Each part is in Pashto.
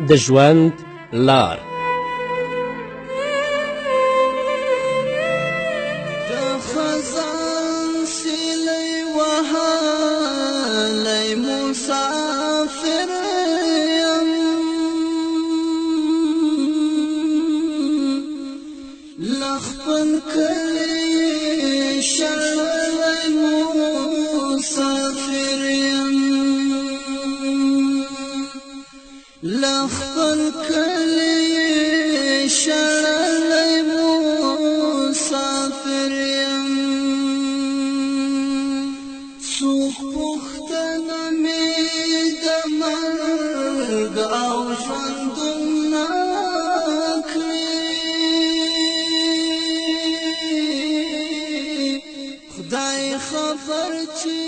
د ژوند لار. د خزان سیلی وهلی مسافر یم، له خپل کلي شړلی مسافر یم، له خپل کلي شړلی مسافر یم. څوک پوښتنه مې د مرګ او ژوندون نه کړي، خدای خبر چې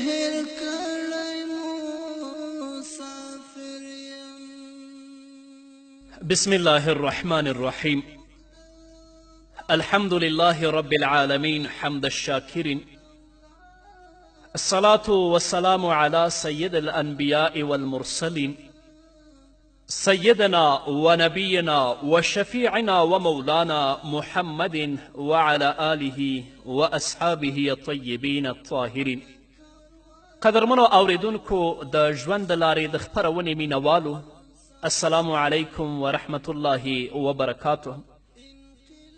هېر کړی مسافر یم. بسم الله الرحمن الرحيم. الحمد لله رب العالمين حمد الشاكرين. الصلاة والسلام على سيد الأنبياء والمرسلين سيدنا ونبينا وشفيعنا ومولانا محمد وعلى آله وأصحابه الطيبين الطاهرين. قدرمنو اوریدونکو د ژوند د لارې د خپرونې مینوالو، السلام علیکم ورحمة الله وبرکاته.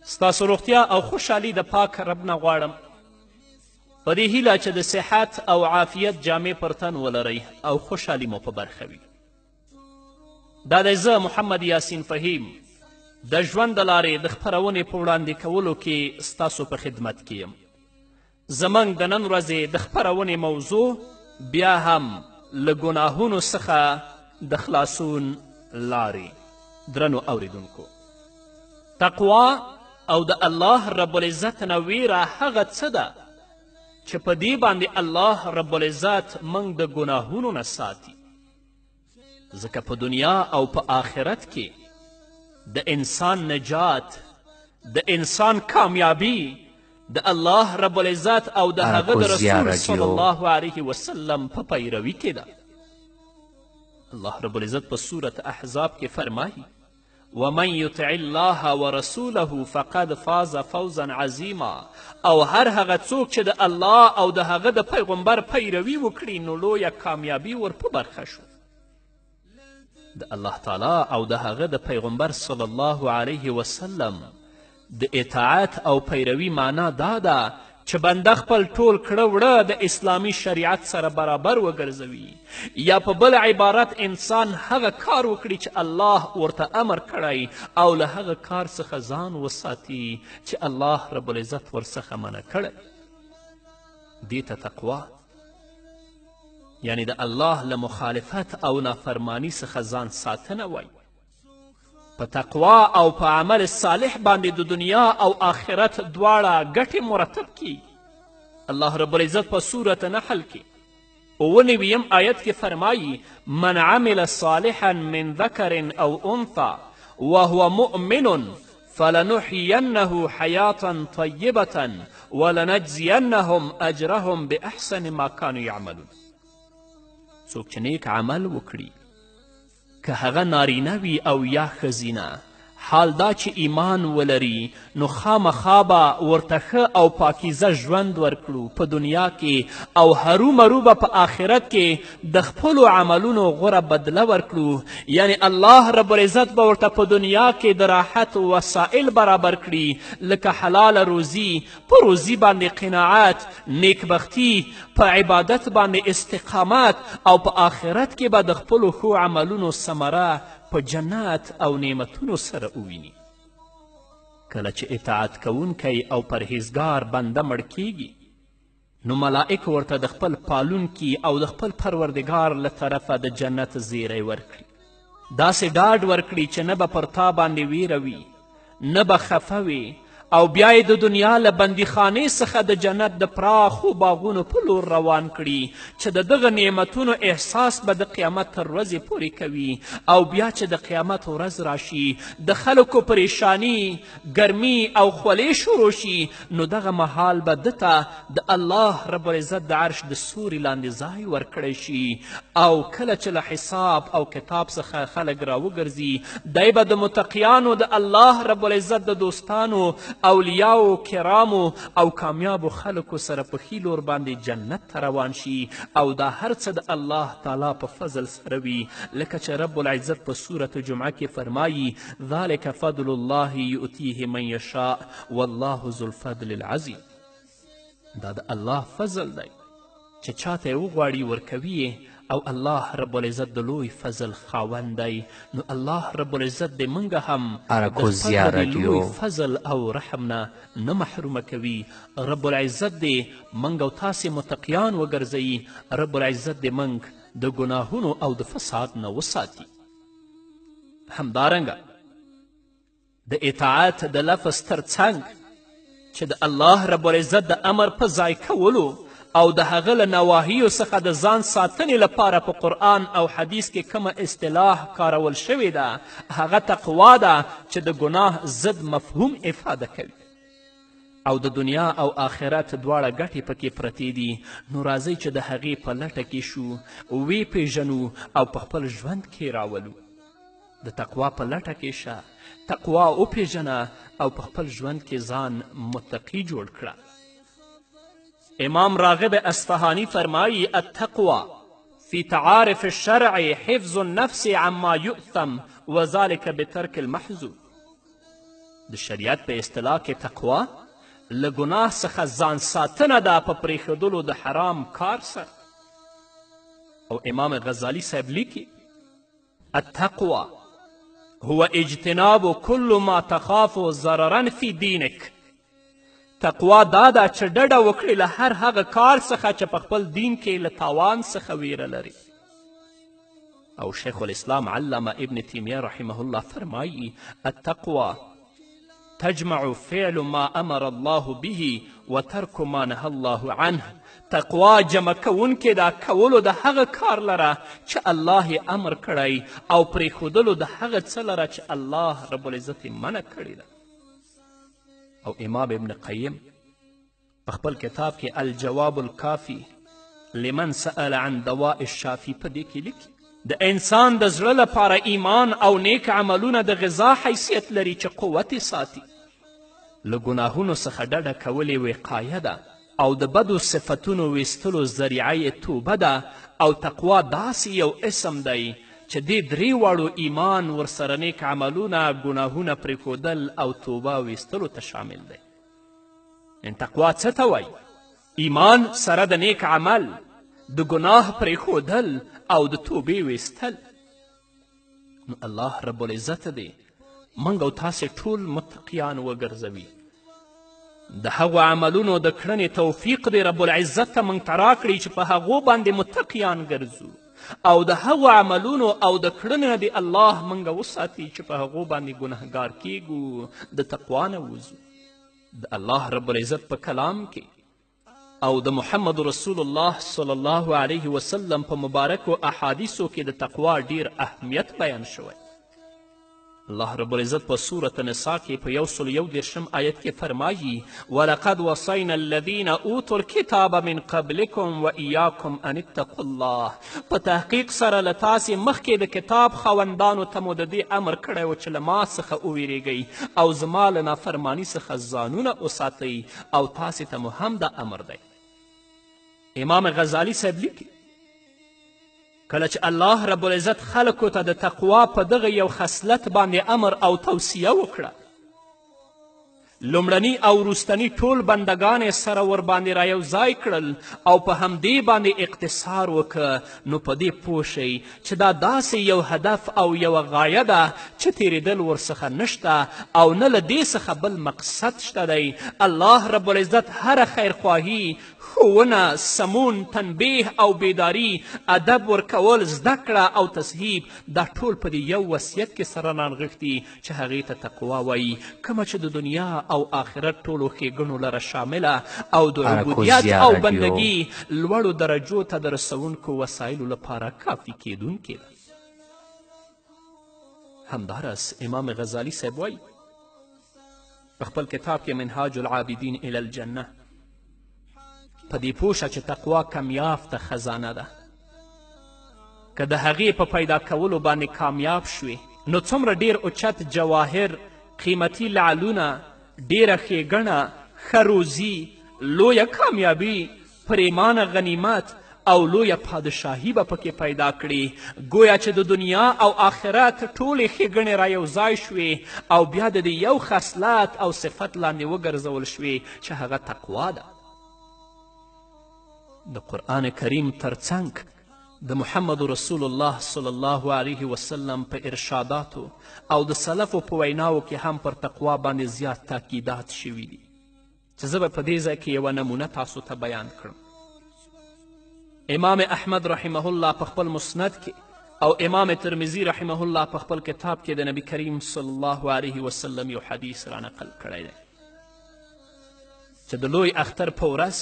ستاسو روغتیا او خوشحالي د پاک رب نه غواړم، په دې هیله چې د صحت او عافیت جامې پر تن ولرئ او خوشحالي مو په برخه وي. دا دی زه محمد یاسین فهیم د ژوند د لارې د خپرونې په وړاندې کولو کې ستاسو په خدمت کې یم. زموږ د نن ورځې د خپرونې موضوع بیا هم له ګناهونو څخه د خلاصون لارې. درنو اوریدونکو، تقوا او د الله رب العزت نه ویره هغه څه ده چې په دې باندې الله رب العزت موږ د ګناهونو نه ساتي، ځکه په دنیا او په آخرت کې د انسان نجات، د انسان کامیابی د الله رب العزت او د هغه د رسول صلی الله علیه وسلم په پیروي کې ده. الله رب العزت په سورة احزاب کې فرمایي: ومن یطع الله ورسوله فقد فاز فوزا عظیما. او هر هغه څوک چې د الله او د هغه د پیغمبر پیروي وکړي نو لویه کامیابي ور په برخه شو. د الله تعالی او د هغه د پیغمبر صلی الله علیه وسلم د اطاعت او پیروي معنا دا ده چې بنده خپل ټول کړه وړه د اسلامي شریعت سره برابر وګرځوي، یا په بل عبارت انسان هغه کار وکړي چې الله ورته امر کړی او له هغه کار څخه ځان وساتي چې الله رب العزت ورڅخه منع کړی. دې ته تقوا یعنی د الله له مخالفت او نافرمانی څخه ځان ساتنه وایي. په تقوا او په عمل صالح باندې د دنیا او آخرت دواړه ګټې مرتب کی. الله رب العزت په سورة نحل کې 9 آیت کې فرمایي: من عمل صالحا من ذکر او انثى وهو مؤمن فلنحيينه حياة طيبة ولنجزينهم اجرهم باحسن ما كانوا يعملون. څوک چې نیک عمل وکړي، که هغه نارینه وي او یا ښځینه، حال دا چې ایمان ولري نو خامخا به ورته ښه او پاکیزه ژوند ورکړو په دنیا کې، او هرومرو به په آخرت کې د خپلو عملونو غوره بدله ورکړو. یعنی الله رب العزت به ورته په دنیا کې د راحت وسایل برابر کړي، لکه حلال روزي، په روزي باندې قناعت، نیکبختي، په عبادت باندې استقامت، او په آخرت کې به د خپلو ښو عملونو ثمره په جنت او نعمتونو سره وویني. کله چې اطاعت کوونکی او پرهیزګار بنده مړ کیږي نو ملائک ورته د خپل پالونکي او د خپل پروردګار له طرفه د جنت زیری ورکړي، داسې ډاډ ورکړي چې نه به پر تا باندې ویره وي، نه به خفه وي، او بیا یې د دنیا له بندیخانې څخه د جنت د پراخو باغونو په لور روان کړي چې د دغه نعمتونو احساس به د قیامت تر ورځې پورې کوي او بیا چې د قیامت ورځ راشي د خلکو پریشانی ګرمي او خولې شروع شي نو دغه مهال به دته د الله رب العزت د عرش د سوري لاندې ځای ورکړی شي او کله چې له حساب او کتاب څخه خلک راوګرځي دی به د متقیانو د الله رب العزت د دوستانو اولیاو کرامو او کامیابو خلکو سره په ښي لور باندې جنت ته روان شي او دا هر څه د الله تعالی په فضل سره وي لکه چې رب العزت په سورة جمعه کې فرمایي ذلک فضل الله یؤتیه من یشاء والله ذو الفضل العظیم دا د الله فضل دی چې چاته یې وغواړي ورکوي او الله رب العزت د لوی فضل خاوند دی نو الله رب العزت د موږ هم اراکوزیا د رادیو لوی فضل او رحم نه محرومه کوي رب العزت دې موږ او تاسې متقیان وګرځوي رب العزت دې موږ د ګناهونو او د فساد نه وساتي همدارنګه د اطاعت د لفظ تر څنګ چې د الله رب العزت د امر په ځای کولو او د هغه له نواهیو څخه د ځان ساتنې لپاره په قرآن او حدیث کې کومه اصطلاح کارول شوې ده هغه تقوا ده چې د ګناه ضد مفهوم افاده کوي او د دنیا او آخرت دواړه ګټې پکې پرتې دي نو راځئ چې د هغې په لټه کې شو ویې پیژنو او په خپل ژوند کې راولو د تقوا په لټه کې شه تقوا وپیژنه او په خپل ژوند کې ځان متقي جوړ کړه امام راغب اصفهانی فرمایی التقوى في تعارف الشرع حفظ النفس عما يؤثم وذلك بترك المحظور د شریعت په اصطلاح کې تقوا له ګناه څخه ځان ساتنه ده په پرېښودلو د حرام کار سره او امام غزالی صاحب لیکي التقوى هو اجتناب كل ما تخاف ضررا في دينك تقوا دا ده چې ډډه وکړي له هر هغه کار څخه چې په خپل دین کې له تاوان څخه ویره لري او شیخ الاسلام علامه ابن تیمیه رحمه الله فرمایی التقوا تجمع فعل ما امر الله به وترک ما نهى الله عنه تقوا جمع کوونکې دا کولو د هغه کار لره چې الله یې امر کړی او پرېښودلو د هغه څه لره چې الله رب العزت یې منع کړې ده او امام ابن قیم په خپل کتاب کې الجواب الکافی لمن سأل عن دواء الشافی په دې کې لیکي د انسان د زړه لپاره ایمان او نیک عملونه د غذا حیثیت لري چې قوت ساتي له ګناهونو څخه ډډه کولې وقایه ده او د بدو صفتونو ویستلو ذریعه توبه ده او تقوا داسې یو اسم دی چې دې درې واړو ایمان ورسره نیک عملونه ګناهونه پرېښودل او توبه ویستلو ته شامل دی ان تقوا څه ته وایي ایمان سره د نیک عمل د ګناه پرېښودل او د توبې ویستل نو الله رب العزت دی موږ او تاسې ټول متقیان وګرځوي د هغو عملونو د کړنې توفیق دی رب العزت ته موږ ته راکړي چې په هغو باندې متقیان ګرځو او د هغو عملونو او د کړنې دی الله موږ وساتي چې په هغو باندې ګنهګار کیږو د تقوا نه وځو د الله رب العزت په کلام کې او د محمد رسول الله صلی الله علیه وسلم په مبارکو احادیثو کې د تقوا ډیر اهمیت بیان شوی الله رب العزت په سورة نساء کې په 131 آیت کې فرمایي ولقد وصینا الذین اوتوا الکتاب من قبلکم وإیاکم ان اتقوا الله په تحقیق سره له تاسې مخکې د کتاب خاوندانو ته مو د دې امر کړی و چې له ما څخه وویریږئ او زما له نافرماني څخه ځانونه وساتئ او تاسې ته مو هم دا امر دی امام غزالی صاحب لیکي کله چې الله رب العزت خلکو ته د تقوا په دغه یو خصلت باندې امر او توصیه وکړه لومړني او وروستني ټول بندگان یې سره ورباندې را یو ځای کړل او په همدې باندې اقتصار وکړه نو په دې پوه شئ چې دا داسې یو هدف او یوه غایه ده چې تیریدل ورڅخه نشته او نه له دې څخه بل مقصد شته دی الله رب العزت هره خیرخواهي ښوونه، سمون، تنبیه او بیداري، ادب ورکول، زده کړه او تصحیب، دا ټول په دې یو وصیت کې سره رانغښتي چې هغې ته تقوا وایي، کومه چې د دنیا او آخرت ټولو ښېګڼو لره شامله او د عبودیت او بندګي لوړو درجو ته د رسونکو وسایلو لپاره کافي کیدونکې ده. همداراز امام غزالی صاحب وایي په خپل کتاب کې منهاج العابدین الی الجنه، په دې پوه شه چې تقوا کمیافته خزانه ده. که د هغې په پیدا کولو باندې کامیاب شوې نو څومره ډیر اوچت جواهر، قیمتي لعلونه، ډیره ښېګڼه، ښه روزي، لویه کامیابي، پریمانه غنیمت او لویه پادشاهي به پکې پیدا کړي. گویا چې د دنیا او آخرت ټولې ښېګڼې را یو ځای شوې او بیا د دې یو خصلت او صفت لاندې وګرځول شوې چې هغه تقوا ده. د قرآن کریم ترڅنګ د محمد رسول الله صلی الله علیه وسلم په ارشاداتو او د سلفو په ویناو کې هم پر تقوا باندې زیات تاکیدات شوي دي چې زه به په دې ځای کې یوه نمونه تاسو ته بیان کړم. امام احمد رحمه الله په خپل مسند کې او امام ترمذي رحمه الله په خپل کتاب کې د نبی کریم صلی الله علیه وسلم یو حدیث را نقل کړی دی چې د لوی اختر په ورځ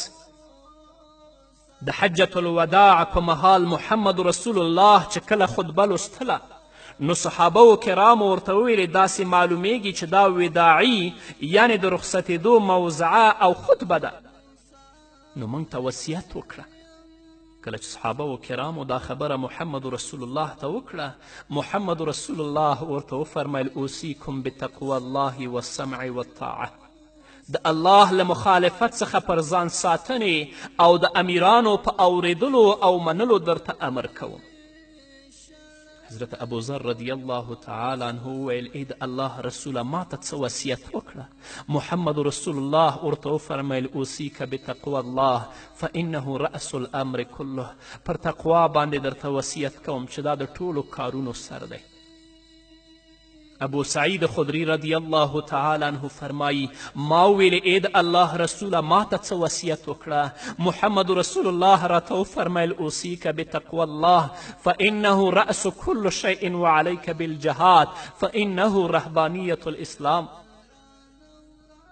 د حجة الوداع په مهال محمد رسول الله چې کله خطبه لوستله نو صحابه کرامو ورته وویلې داسې معلومیږي چې دا وداعي یعنې د رخصتېدو موضعه او خطبه ده. نو موږ ته وصیت وکړه. کله چې صحابه کرامو دا خبره محمد رسول الله ته وکړه، محمد رسول الله ورته وفرمیل اوصیکم بتقوی الله والسمع والطاعه، د الله له مخالفت څخه پر ځان ساتنې او د امیرانو په اوریدلو او منلو درته امر کوم. حضرت ابو ذر رضی الله تعالی عنه وویل ای د الله رسوله ما ته څه وصیت وکړه؟ محمد رسول الله ورته وفرمیل اوصیک بتقوی الله فانه رأس الامر کله، پر تقوا باندې درته وصیت کوم چې دا د ټولو کارونو سر دی. ابو سعید خدری رضی الله تعالی عنه فرمایی ما ویل ای د الله رسوله ما ته څه وصیت وکړه؟ محمد رسول الله راته وفرمیل اوصیک بتقوی الله فانه رأس كل شیء وعلیک بالجهاد فانه رهبانیة الاسلام.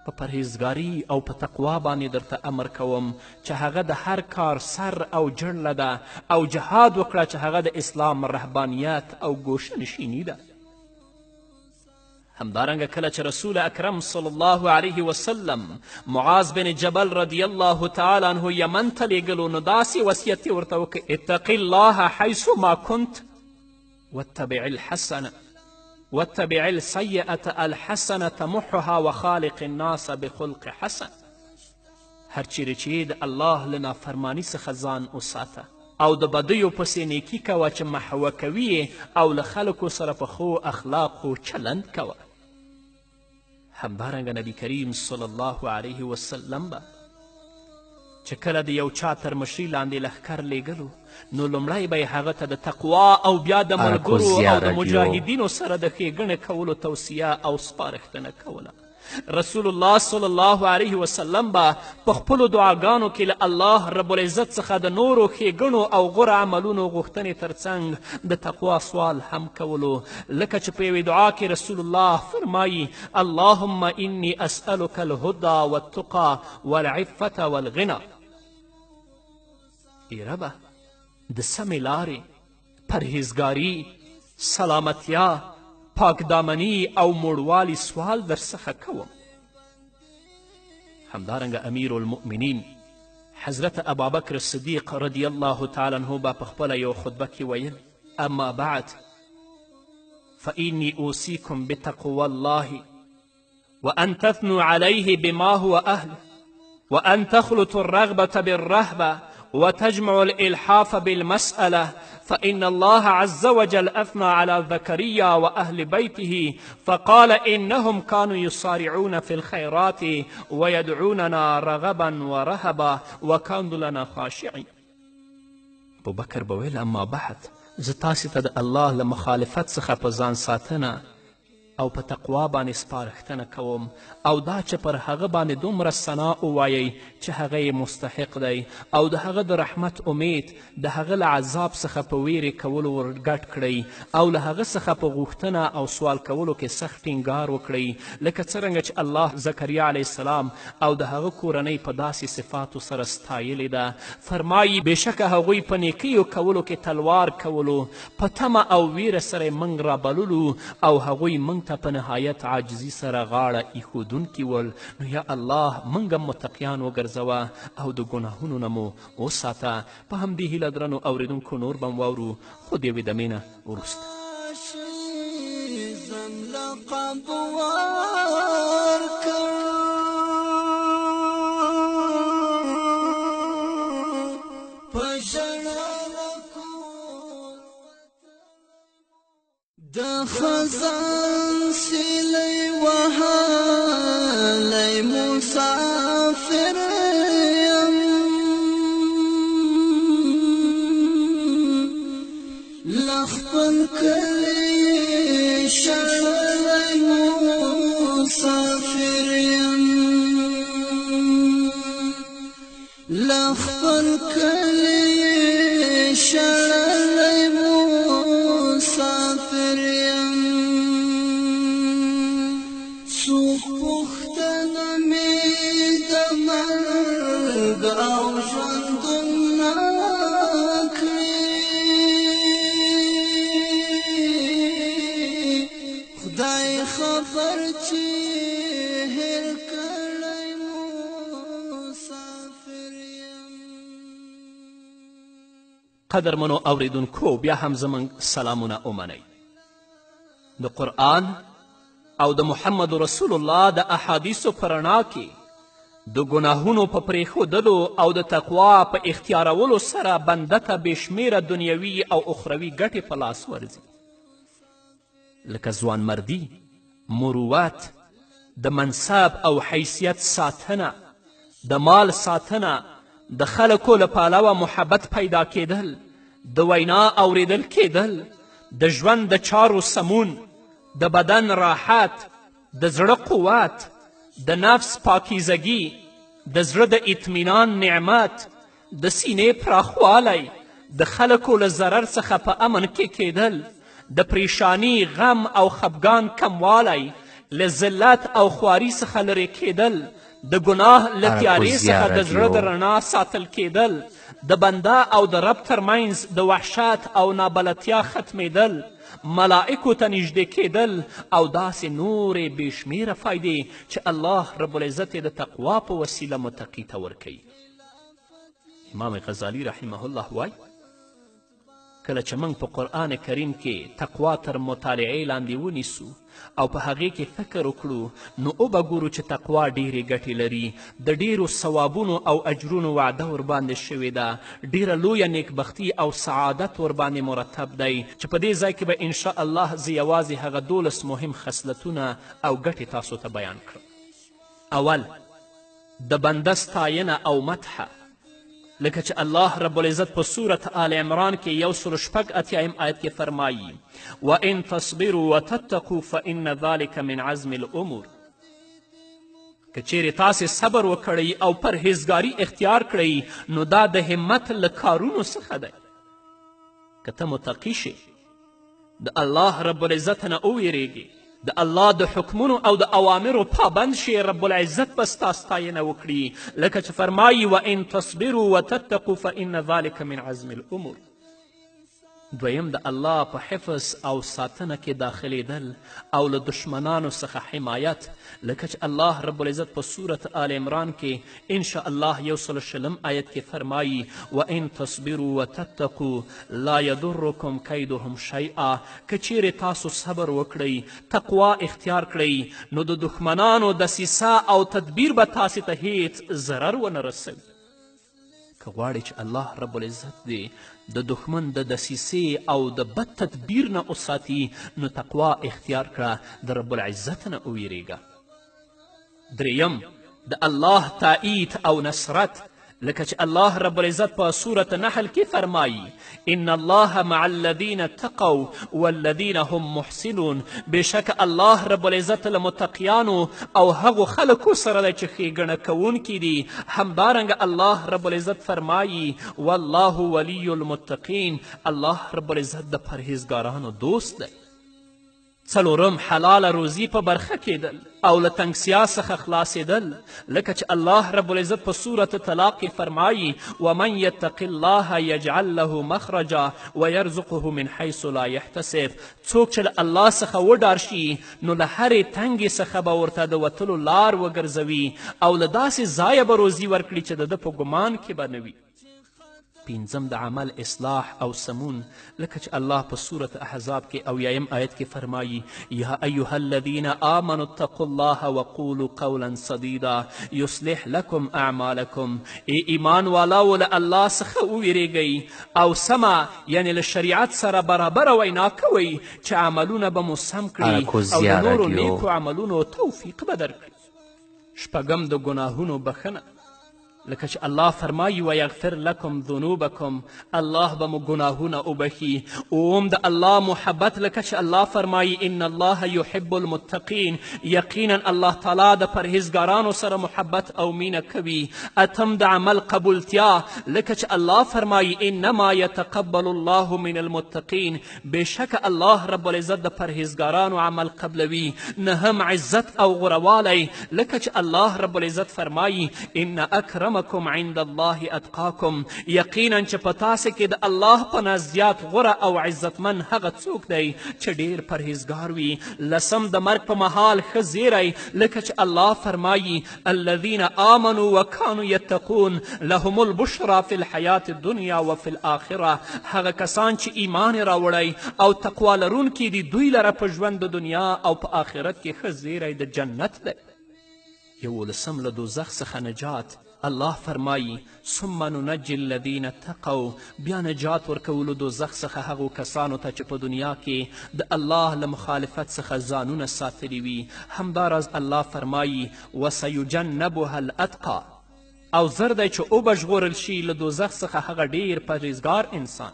په پرهیزګاري او په تقوا باندې درته امر کوم چې هغه د هر کار سر او جړله ده او جهاد وکړه چې هغه د اسلام رهبانیت او ګوشهنشیني ده. همدارنګه کله چې رسول اکرم صلی الله علیه وسلم معاذ بن جبل رضی الله تعالی عنه یمن ته لیږلو نو داسې وصیت یې ورته وکړ اتق الله حیث ما کنت واتبع الحسنه واتبع السیئة الحسنه تمحها وخالق الناس بخلق حسن. هر چیرې چې د الله له نافرماني څخه ځان وساته او د بدیو پسې نیکي کوه چې محوه کوي او له خلکو سره په ښو اخلاقو چلند کوه. همدارنګه نبی کریم صلی الله علیه وسلم به چې کله د یو چا تر مشري لاندې لښکر لیږلو نو لومړی به یې هغه ته د تقوا او بیا د ملګرو او د مجاهدینو سره د ښېګڼې کولو توصیه او سپارښتنه کوله. رسول الله صلی الله علیه وسلم به په خپلو دعاګانو کې له الله رب العزت څخه د نورو ښېګڼو او غوره عملونو غوښتنې ترڅنګ د تقوا سوال هم کولو، لکه چې په یوې دعا کې رسول الله فرمایي اللهم انی اسألک الهدى والتقى والعفة والغنى. ای ربه د سمې لارې، پرهیزګاري، سلامتیا، پاکدامني او موړوالي سوال در څخه کوم. همدارنګه امیر المؤمنین حضرت ابابکر صدیق رضی الله تعالی عنه به په خپله یو خطبه کې ویل اما بعد فإني أوصيكم بتقوى الله وأن تثنوا عليه بما هو أهله وأن تخلطوا الرغبة بالرهبة وتجمعوا الإلحاف بالمسألة فإن الله عز وجل أثنى على زكريا وأهل بيته فقال إنهم كانوا يصارعون في الخيرات ويدعوننا رغبا ورهبا وكانوا لنا خاشعين. ابو بکر به ویل اما بعد زه تاسې ته د الله له مخالفت څخه په ځان ساتنه او په تقوا باندې سپارښتنه کوم او دا چې پر هغه باندې دومره ثنا ووایئ چې هغه یې مستحق دی او د هغه د رحمت امید د هغه له عذاب څخه په ویرې کولو ور ګډ کړئ او له هغه څخه په غوښتنه او سوال کولو کې سخت ټینګار وکړئ لکه څرنګه چې الله زکریا علیه السلام او د هغه کورنۍ په داسې صفاتو سره ستایلې ده فرمایي بېشکه هغوی په نیکیو کولو کې تلوار کولو په تمه او ویره سره موږ رابللو او هغوی موږ ته په نهایت عاجزي سره غاړه ایښودونکي ول نو یا الله موږ هم متقیان وګرځوه او د ګناهونو نه مو وساته په همدې هیله درنو اورېدونکو نور به م واورو خو د یوې دمې نه وروسته د خزان سیلی وهالی مسافر یم لخپل کلی شړلی مسافر یم لخپل کلی شړلی مسافر یم څوک پوښتنه مې د مرګ او ژوندون نه کړي خدای خبر چې هېر کړی مسافر یم قدرمنو اوریدونکو بیا هم زموږ سلامونه ومنئ د قرآن او د محمد رسول الله د احادیثو په رڼا کې د ګناهونو په پرېښودلو او د تقوا په اختیارولو سره بنده ته بېشمېره دنیوي او اخروي ګټې په لاس ورځي لکه ځوانمردي مروت د منصب او حیثیت ساتنه د مال ساتنه د خلکو له پلوه محبت پیدا کېدل د وینا اوریدل کېدل د ژوند د چارو سمون د بدن راحت د زړه قوت د نفس پاکیزگی د زړه د اطمینان نعمت د سینې پراخوالی د خلکو له ضرر څخه په امن کې کېدل د پریشانی غم او خفګان کموالی له ذلت او خواري څخه لرې کېدل د ګناه له تیارې څخه د زړه د رڼا ساتل کېدل د بنده او د رب ترمنځ د وحشت او نابلدتیا ختمیدل ملائکو ته نږدې کېدل او داسې نورې بېشمېره فایدې چې الله رب العزت د تقوا په وسیله متقي ته ورکوي امام غزالی رحمه الله وایي کله چې موږ په قرآن کریم کې تقوا تر مطالعې لاندې ونیسو او په هغې کې فکر وکړو نو به ګورو چې تقوا ډیرې ګټې لري د ډیرو ثوابونو او اجرونو وعده ورباندې شوې ده ډیره لویه نیکبختي او سعادت ورباندې مرتب دی چې په دې ځای کې به انشاء الله زه یوازې هغه 12 مهم خصلتونه او ګټې تاسو ته بیان کړم اول د بنده ستاینه او مدحه لکه چې الله رب العزت په صورت آل عمران کې 186 آیت کې فرمایي وان تصبروا وتتقوا فان ذلك من عزم الامور که چیرې تاسې صبر وکړئ او پرهیزګاري اختیار کړئ نو دا د همت له کارونو څخه دی که ته متقي شې د الله رب العزت نه وویرېږي د الله د حکمونو او د اوامرو پابند شي رب العزت به ستا ستاینه وکړي لکه چې فرمایي وان تصبروا وتتقوا فان ذلك من عزم الامور دویم د الله په حفظ او ساتنه کې داخلیدل او له دشمنانو څخه حمایت لکه چې الله رب العزت په صورت آل عمران کې انشاء الله 120 آیت کې فرمایي وان تصبروا وتتقوا لا يضركم کیدهم شیئا که چیرې تاسو صبر وکړئ تقوا اختیار کړئ نو د دښمنانو دسیسه او تدبیر به تاسې ته هیڅ ضرر ونه رسوي که غواړې چې الله رب العزت دې د دښمن د دسیسې او د بد تدبیر نه وساتي نو تقوا اختیار کړه د رب العزت نه وویرېږه دریم د الله تایید او نصرت لکه چې الله رب العزت په سورة نحل کې فرمایي ان الله مع الذین اتقوا والذین هم محسنون، بېشکه الله رب العزت له متقیانو او هغو خلکو سره دی چې ښېګڼه کوونکي دي. همدارنګه الله رب العزت فرمایي والله ولی المتقین، الله رب العزت د پرهیزګارانو دوست دی. څلورم حلاله روزي په برخه کېدل او له تنګسیا څخه خلاصېدل، لکه چې الله رب العزت په سورة طلاق کې فرمایي ومن یتق الله یجعل له مخرجا ویرزقه من حیث لا یحتسب، څوک چې له الله څخه وډار شي نو له هرې تنګې څخه به ورته د وتلو لار وګرځوي او له داسې ځایه به روزي ورکړي چې د ده په ګمان کې به نه وي. پنځم د عمل اصلاح او سمون، لکه چې الله په سورة احزاب کې اویایم آیت کې فرمایي یا ایها الذین آمنوا اتقوا الله وقولوا قولا سدیدا یصلح لکم اعمالکم، ای ایمان والاو له الله څخه وویرېږئ او سمه یعنې له شریعت سره برابره وینا کوئ چې عملونه به مو سم کړي او د نورو نیکو عملونو توفیق به درکړي. شپږم د ګناهونو بخښنه، لکه چې الله فرمایي ویغفر لکم ذنوبکم، الله به مو ګناهونه وبخي. اوم د الله محبت، لکه چې الله فرمایي ان الله یحب المتقین، یقینا الله تعالی د پرهیزګارانو سره محبت او مینه کوي. اتم د عمل قبولتیا، لکه چې الله فرمایي انما یتقبل الله من المتقین، بېشکه الله رب العزت د پرهیزګارانو عمل قبلوي. نهم عزت او غوروالی، لکه چې الله رب العزت فرمایي ان اکرمکم عند الله اتقاکم، یقینا چې په تاسې کې د الله په نزد زیات غوره او عزتمن هغه څوک دی چې ډیر پرهیزګار وي. لسم د مرګ په مهال ښه زیری، لکه چې الله فرمایي الذین آمنوا وکانوا یتقون لهم البشرى فی الحیات الدنیا وفی الاخره، هغه کسان چې ایمان راوړی او تقوا لرونکي دي دوی لره په ژوند د دنیا او په آخرت کې ښه زیری د جنت دی. یولسم له دوزخ څخه نجات، الله فرمایي ثم ننجي الذین اتقوا، بیا نجات ورکولو دوزخ څخه هغو کسانو ته چې په دنیا کې د الله له مخالفت څخه ځانونه ساتلي وي. همداراز الله فرمایي وسیجنبها الاتقى، او زر دی چې وبژغورل شي له دوزخ څخه هغه ډیر پرهیزګار انسان.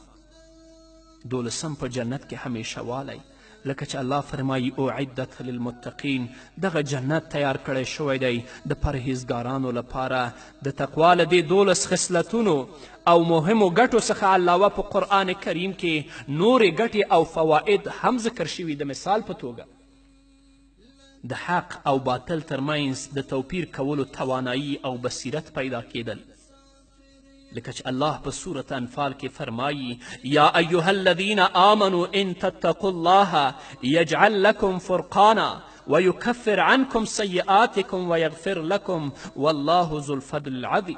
دولسم په جنت کې همیشه والی، لکه چې الله فرمایي اعدت للمتقین، دغه جنت تیار کړی شوی دی د پرهیزګارانو لپاره. د تقوا له دې 12 خصلتونو او مهمو ګټو څخه علاوه په قرآن کریم کې نورې ګټې او فواید هم ذکر شوي. د مثال په توګه د حق او باطل ترمنځ د توپیر کولو توانایی او بصیرت پیدا کېدل، لکه چې الله په سورة انفال کې فرمایي یا ایها الذین آمنوا ان تتقوا الله یجعل لکم فرقانا ویکفر عنکم سیئاتکم ویغفر لکم والله ذو الفضل العظیم.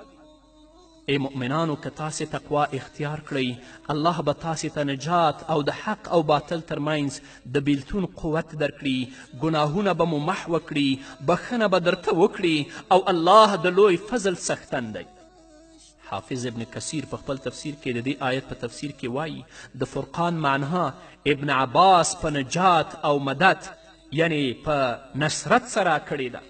ای مؤمنانو که تاسې تقوا اختیار کړئ الله به تاسې ته نجات او د حق او باطل ترمنځ د بیلتون قوت درکړي، ګناهونه به مو محو کړي، بخښنه به درته وکړي او الله د لوی فضل څښتن دی. حافظ ابن کثیر په خپل تفسیر کې د دې آیت په تفسیر کې وایي د فرقان معنها ابن عباس په نجات او مدد یعنی په نصرت سره کړې ده،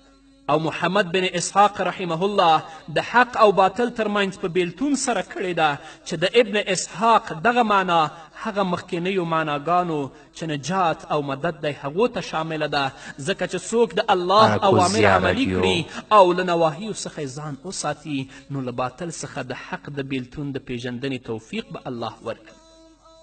او محمد بن اسحاق رحمه الله د حق او باطل ترمنځ په بیلتون سره کړې ده، چې د ابن اسحاق دغه معنا هغه مخکینیو معناګانو چې نجات او مدد دی هغو ته شامله ده، ځکه چې څوک د الله اوامر عملي کړي او له نواهیو څخه ځان وساتي نو له باطل څخه د حق د بیلتون د پیژندنې توفیق به الله ورکړي،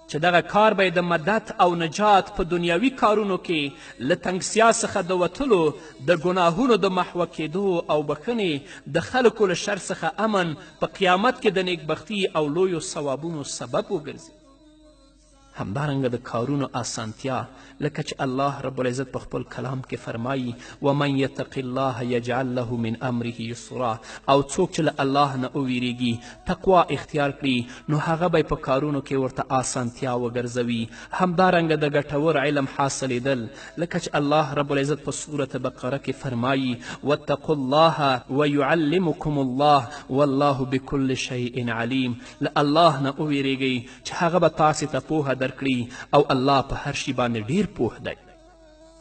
چې دغه کار به د مدد او نجات په دنیاوي کارونو کې له تنګسیا څخه د وتلو، د ګناهونو د محوه کېدو او بخښنې، د خلکو له شر څخه امن، په قیامت کې د نیکبختي او لویو ثوابونو سبب وګرځي. همدارنګه د کارونو آسانتیا، لکه چې الله رب العزت په خپل کلام کې فرمایي ومن یتق الله یجعل له من امره یسرا، او څوک چې له الله نه وویریږي تقوا اختیار کړي نو هغه به په کارونو کې ورته آسانتیا وګرځوي. همدارنګه د ګټور علم حاصلېدل، لکه چې الله رب العزت په سورة بقره کې فرمایي واتقوا الله ویعلمکم الله والله بكل شیء علیم، له الله نه وویریږئ چې هغه به تاسې ته پوهه درکړي او الله په هر شي باندې ډیر پوه دی.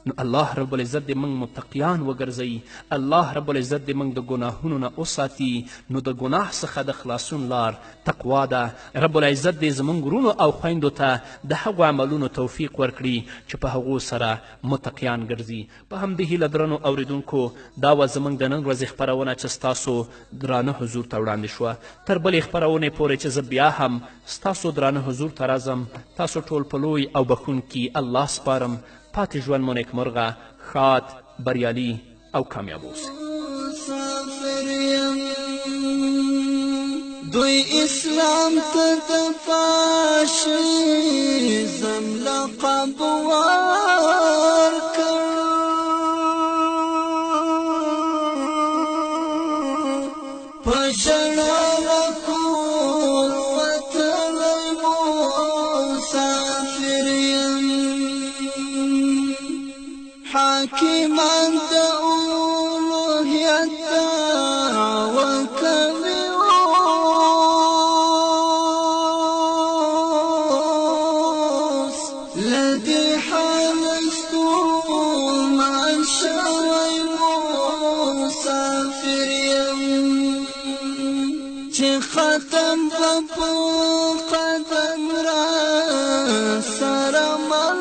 نو الله رب العزت دې موږ متقیان وګرځوي، الله رب العزت دې موږ د ګناهونو نه وساتي. نو د ګناه څخه د خلاصون لار تقوا ده. رب العزت دې زموږ ورونو او خویندو ته د هغو عملونو توفیق ورکړي چې په هغو سره متقیان ګرځي. په همدې هیله درنو اوریدونکو دا وه زموږ د نن ورځې خپرونه چې ستاسو درانه حضور ته وړاندې شوه. تر بلې خپرونې پورې چې زه بیا هم ستاسو درانه حضور ته راځم، تاسو ټول په لوی او بخښونکي الله سپارم. پاتې ژوند مو نیکمرغه، ښاد، بریالي او کامیاب اوسئ. مسافر یم دوی اسلام ته د فاشیزم لقب ورکړ، په ژړا رکول وتلی مسافر یم حاکمان د الوهیت دعوه کوي اوس له دې حاله ستومان شوی مسافر یم چې ختم به په قدم را سره مل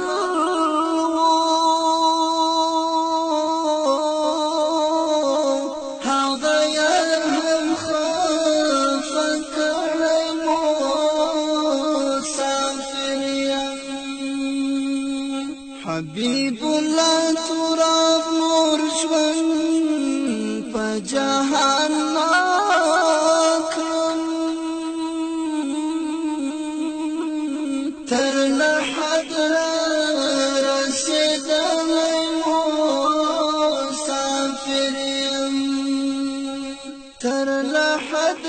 حبیب الله تراب نور ژوند په جهان اکرم تر لحد رسیدلی مسافر یم تر لحد